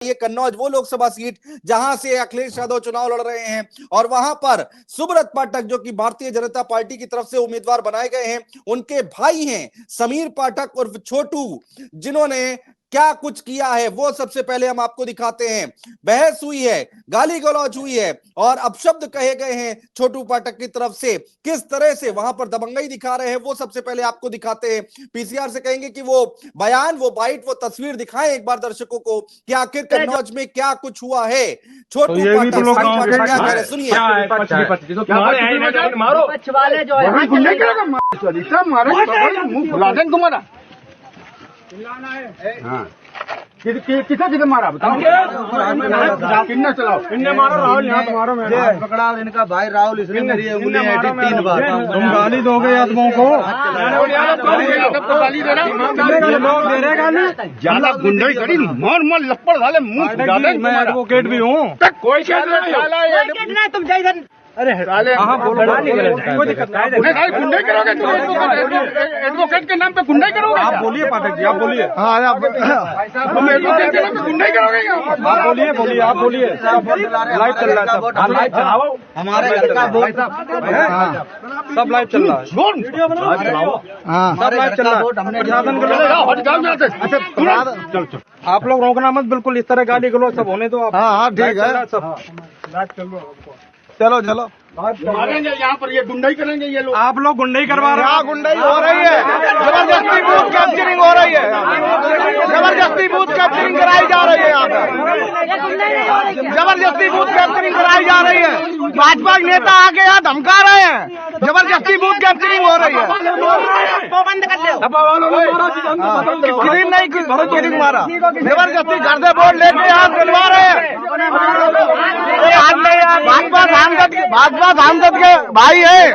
ये कन्नौज वो लोकसभा सीट जहां से अखिलेश यादव चुनाव लड़ रहे हैं और वहां पर सुब्रत पाठक जो कि भारतीय जनता पार्टी की तरफ से उम्मीदवार बनाए गए हैं, उनके भाई हैं समीर पाठक और छोटू, जिन्होंने क्या कुछ किया है वो सबसे पहले हम आपको दिखाते हैं। बहस हुई है, गाली गलौज हुई है और अपशब्द कहे गए हैं छोटू पाठक की तरफ से। किस तरह से वहां पर दबंगई दिखा रहे हैं वो सबसे पहले आपको दिखाते हैं। पीसीआर से कहेंगे कि वो बयान, वो बाइट, वो तस्वीर दिखाएं एक बार दर्शकों को कि आखिर कन्नौज में क्या कुछ हुआ है। छोटू पाठक क्या कह रहे सुनिए। तुम्हारा किसे मारा बताओ, किन्ने चलाओ, इनने मारा राहुल, यहाँ तुम्हारा मैं पकड़ा इनका भाई राहुल, इसने मेरी उंगली ऐठी 3 बार। तुम गाली दोगे आदमों को, गाली दे रहे गाली, ज्यादा गुंडई करी मार मार लपड़ डाले मुंह। मैं एडवोकेट भी हूँ, कोई नहीं, तुम जैसे अरे हाँ बोलो, कोई दिक्कत नहीं, गुंडे करोगे तो एडवोकेट के नाम पे गुंडे करोगे। आप बोलिए पाठक जी, आप बोलिए। हाँ आप एडवोकेट के नाम पे गुंडे करोगे, आप बोलिए बोलिए, आप बोलिए। लाइव चल रहा है, लाइव चलाओ, हमारे घर का वोट सब लाइव चल रहा है, वीडियो बनाओ, सब लाइव चल रहा है। अच्छा चल आप लोग रोकना मत, बिल्कुल इस तरह गाली गलौज सब होने दो। हाँ ठीक है, सब चलो चलो मारेंगे यहाँ पर, ये गुंडाई करेंगे ये लोग। आप लोग गुंडाई करवा रहे हैं, गुंडाई हो रही है, जबरदस्ती बूथ कैप्चरिंग हो रही है, जबरदस्ती बूथ कैप्चरिंग कराई जा रही है, यहाँ पर जबरदस्ती बूथ कैप्चरिंग कराई जा रही है। भाजपा के नेता आके यहाँ धमका रहे हैं, जबरदस्ती बूथ कैप्चरिंग हो रही है। बंद कर नहीं मारा, जबरदस्ती घर से वोट लेके यहाँ दिलवा रहे हैं। भाजपा सांसद के भाई है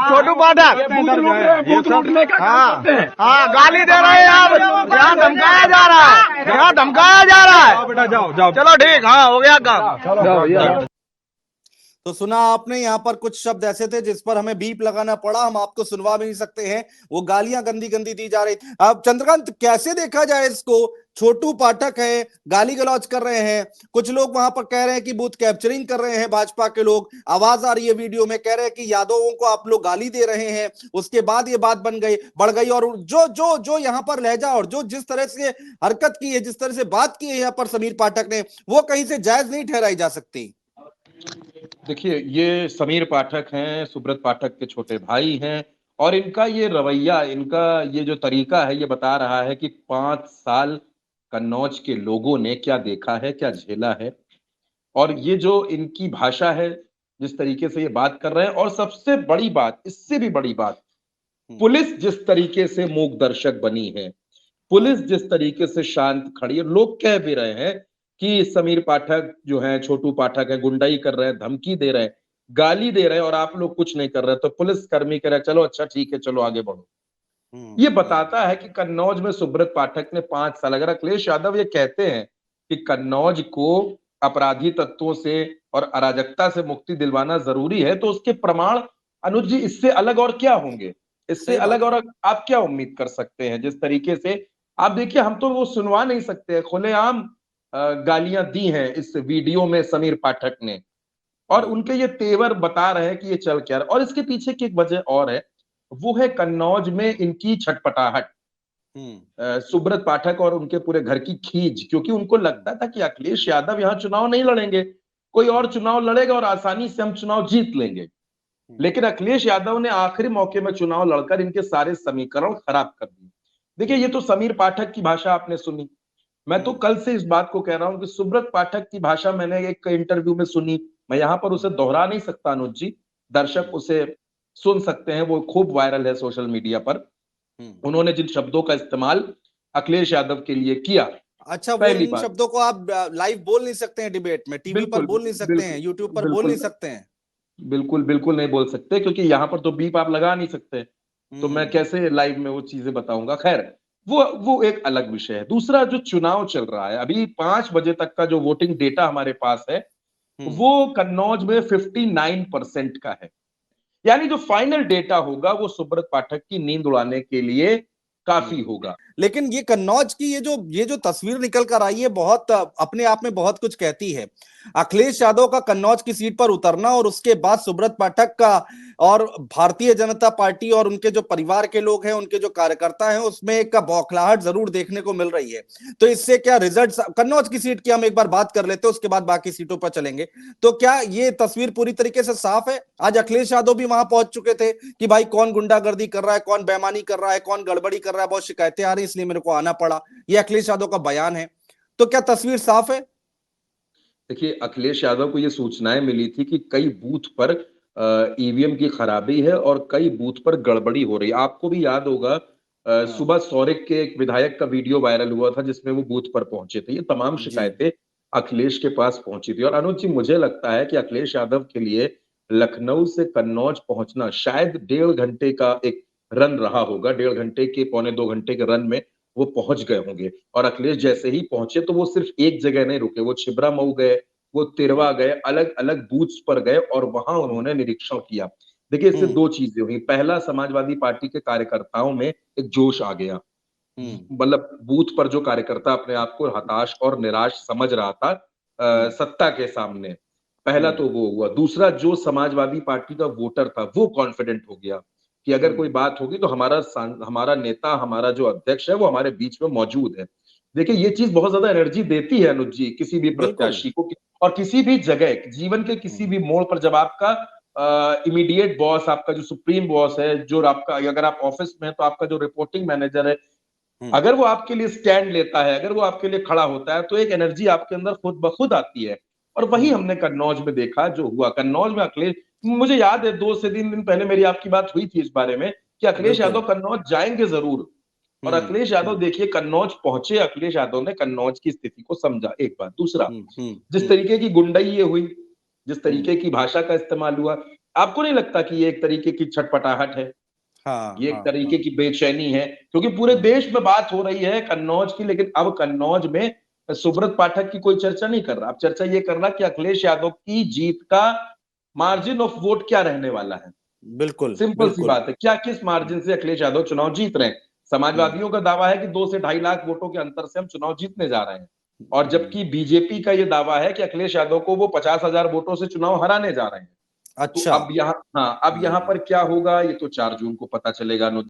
छोटू पाठक, हाँ गाली दे रहे हैं आप, यहाँ धमकाया जा रहा है, यहाँ धमकाया जा रहा है। बेटा जाओ जाओ, चलो ठीक, हाँ हो गया काम। तो सुना आपने, यहाँ पर कुछ शब्द ऐसे थे जिस पर हमें बीप लगाना पड़ा, हम आपको सुनवा भी नहीं सकते हैं, वो गालियां गंदी गंदी दी जा रही। अब चंद्रकांत कैसे देखा जाए इसको? छोटू पाठक है, गाली गलौज कर रहे हैं, कुछ लोग वहां पर कह रहे हैं कि बूथ कैप्चरिंग कर रहे हैं भाजपा के लोग, आवाज आ रही है वीडियो में, कह रहे हैं कि यादवों को आप लोग गाली दे रहे हैं। उसके बाद ये बात बढ़ गई और जो यहाँ पर लहजा और जो जिस तरह से हरकत की है, जिस तरह से बात की है यहाँ पर समीर पाठक ने, वो कहीं से जायज नहीं ठहराई जा सकती। देखिए, ये समीर पाठक हैं, सुब्रत पाठक के छोटे भाई हैं, और इनका ये रवैया, इनका ये जो तरीका है, ये बता रहा है कि 5 साल कन्नौज के लोगों ने क्या देखा है, क्या झेला है। और ये जो इनकी भाषा है, जिस तरीके से ये बात कर रहे हैं, और सबसे बड़ी बात, इससे भी बड़ी बात, पुलिस जिस तरीके से मूक दर्शक बनी है, पुलिस जिस तरीके से शांत खड़ी है, लोग कह भी रहे हैं कि समीर पाठक जो है, छोटू पाठक है, गुंडाई कर रहे हैं, धमकी दे रहे हैं, गाली दे रहे हैं, और आप लोग कुछ नहीं कर रहे, तो पुलिस कर्मी कह रहे हैं चलो अच्छा ठीक है, चलो आगे बढ़ो। ये बताता है कि कन्नौज में सुब्रत पाठक ने 5 साल, अगर अखिलेश यादव ये कहते हैं कि कन्नौज को अपराधी तत्वों से और अराजकता से मुक्ति दिलवाना जरूरी है, तो उसके प्रमाण अनुज जी इससे अलग और क्या होंगे? इससे अलग और आप क्या उम्मीद कर सकते हैं? जिस तरीके से आप देखिए, हम तो वो सुनवा नहीं सकते, खुलेआम गालियां दी हैं इस वीडियो में समीर पाठक ने, और उनके ये तेवर बता रहे हैं कि ये चल क्या रहा है। और इसके पीछे की एक वजह और है, वो है कन्नौज में इनकी छटपटाहट, सुब्रत पाठक और उनके पूरे घर की खींच, क्योंकि उनको लगता था कि अखिलेश यादव यहाँ चुनाव नहीं लड़ेंगे, कोई और चुनाव लड़ेगा और आसानी से हम चुनाव जीत लेंगे। लेकिन अखिलेश यादव ने आखिरी मौके में चुनाव लड़कर इनके सारे समीकरण खराब कर दिए। देखिए, ये तो समीर पाठक की भाषा आपने सुनी, मैं तो कल से इस बात को कह रहा हूं कि सुब्रत पाठक की भाषा मैंने एक इंटरव्यू में सुनी, मैं यहां पर उसे दोहरा नहीं सकता अनुज जी, दर्शक उसे सुन सकते हैं, वो खूब वायरल है सोशल मीडिया पर। उन्होंने जिन शब्दों का इस्तेमाल अखिलेश यादव के लिए किया, अच्छा, वो इन शब्दों को आप लाइव बोल नहीं सकते हैं, डिबेट में, टीवी पर बोल नहीं सकते हैं, यूट्यूब पर बोल नहीं सकते हैं? बिल्कुल बिल्कुल नहीं बोल सकते, क्योंकि यहाँ पर तो बीप आप लगा नहीं सकते, तो मैं कैसे लाइव में वो चीजें बताऊंगा। खैर, वो एक अलग विषय है। दूसरा, जो चुनाव चल रहा है, अभी 5 बजे तक का जो वोटिंग डेटा हमारे पास है, वो कन्नौज में 59% का है। यानी जो फाइनल डेटा होगा वो सुब्रत पाठक की नींद उड़ाने के लिए काफी होगा। लेकिन ये कन्नौज की ये जो तस्वीर निकल कर आई है, बहुत अपने आप में बहुत कुछ कहती है। अखिलेश यादव का कन्नौज की सीट पर उतरना और उसके बाद सुब्रत पाठक का और भारतीय जनता पार्टी और उनके जो परिवार के लोग हैं, उनके जो कार्यकर्ता हैं, उसमें एक बौखलाहट जरूर देखने को मिल रही है। तो इससे क्या रिजल्ट, कन्नौज की सीट की हम एक बार बात कर लेते हैं, उसके बाद बाकी सीटों पर चलेंगे। तो क्या ये तस्वीर पूरी तरीके से साफ है? आज अखिलेश यादव भी वहां पहुंच चुके थे कि भाई कौन गुंडागर्दी कर रहा है, कौन बेईमानी कर रहा है, कौन गड़बड़ी कर रहा है, बहुत शिकायतें आ रही, इसलिए मेरे को आना पड़ा। ये अखिलेश यादव का बयान है। तो क्या तस्वीर साफ है? देखिए, अखिलेश यादव को ये सूचनाएं मिली थी कि कई बूथ पर ईवीएम की खराबी है और कई बूथ पर गड़बड़ी हो रही है। आपको भी याद होगा सुबह सौरिक के एक विधायक का वीडियो वायरल हुआ था जिसमें वो बूथ पर पहुंचे थे। ये तमाम शिकायतें अखिलेश के पास पहुंची थी। और अनुज जी, मुझे लगता है कि अखिलेश यादव के लिए लखनऊ से कन्नौज पहुंचना शायद 1.5 घंटे का एक रन रहा होगा। 1.5 घंटे के, 1.25 घंटे के रन में वो पहुंच गए होंगे। और अखिलेश जैसे ही पहुंचे तो वो सिर्फ एक जगह नहीं रुके, वो छिबरा मऊ गए, वो तिरवा गए, अलग अलग बूथ्स पर गए और वहां उन्होंने निरीक्षण किया। देखिए, इससे दो चीजें हुई। पहला, समाजवादी पार्टी के कार्यकर्ताओं में एक जोश आ गया। मतलब बूथ पर जो कार्यकर्ता अपने आप को हताश और निराश समझ रहा था सत्ता के सामने, पहला तो वो हुआ। दूसरा, जो समाजवादी पार्टी का वोटर था वो कॉन्फिडेंट हो गया कि अगर कोई बात होगी तो हमारा नेता, हमारा जो अध्यक्ष है वो हमारे बीच में मौजूद है। देखिए, ये चीज बहुत ज्यादा एनर्जी देती है अनुज जी किसी भी प्रत्याशी को। और किसी भी जगह, जीवन के किसी भी मोड़ पर, जब आपका इमीडिएट बॉस, आपका जो सुप्रीम बॉस है, जो आपका, अगर आप ऑफिस में है तो आपका जो रिपोर्टिंग मैनेजर है, अगर वो आपके लिए स्टैंड लेता है, अगर वो आपके लिए खड़ा होता है, तो एक एनर्जी आपके अंदर खुद ब खुद आती है। और वही हमने कन्नौज में देखा जो हुआ। कन्नौज में अखिलेश, मुझे याद है 2 से 3 दिन पहले मेरी आपकी बात हुई थी इस बारे में कि अखिलेश यादव कन्नौज जाएंगे जरूर। और अखिलेश यादव देखिए कन्नौज पहुंचे, अखिलेश यादव ने कन्नौज की स्थिति को समझा, एक बात। दूसरा, जिस तरीके की गुंडई ये हुई, जिस तरीके की भाषा का इस्तेमाल हुआ, आपको नहीं लगता कि ये एक तरीके की छटपटाहट है? ये एक तरीके की बेचैनी है, क्योंकि पूरे देश में बात हो रही है कन्नौज की, लेकिन अब कन्नौज में सुब्रत पाठक की कोई चर्चा नहीं कर रहा। अब चर्चा ये कर रहा कि अखिलेश यादव की जीत का मार्जिन ऑफ वोट क्या रहने वाला है। बिल्कुल सिंपल सी बात है, क्या किस मार्जिन से अखिलेश यादव चुनाव जीत रहे हैं। समाजवादियों का दावा है कि 2 से 2.5 लाख वोटों के अंतर से हम चुनाव जीतने जा रहे हैं, और जबकि बीजेपी का यह दावा है कि अखिलेश यादव को वो 50,000 वोटों से चुनाव हराने जा रहे हैं। अच्छा। तो अब यहाँ, हाँ, अब यहाँ पर क्या होगा ये तो 4 जून को पता चलेगा।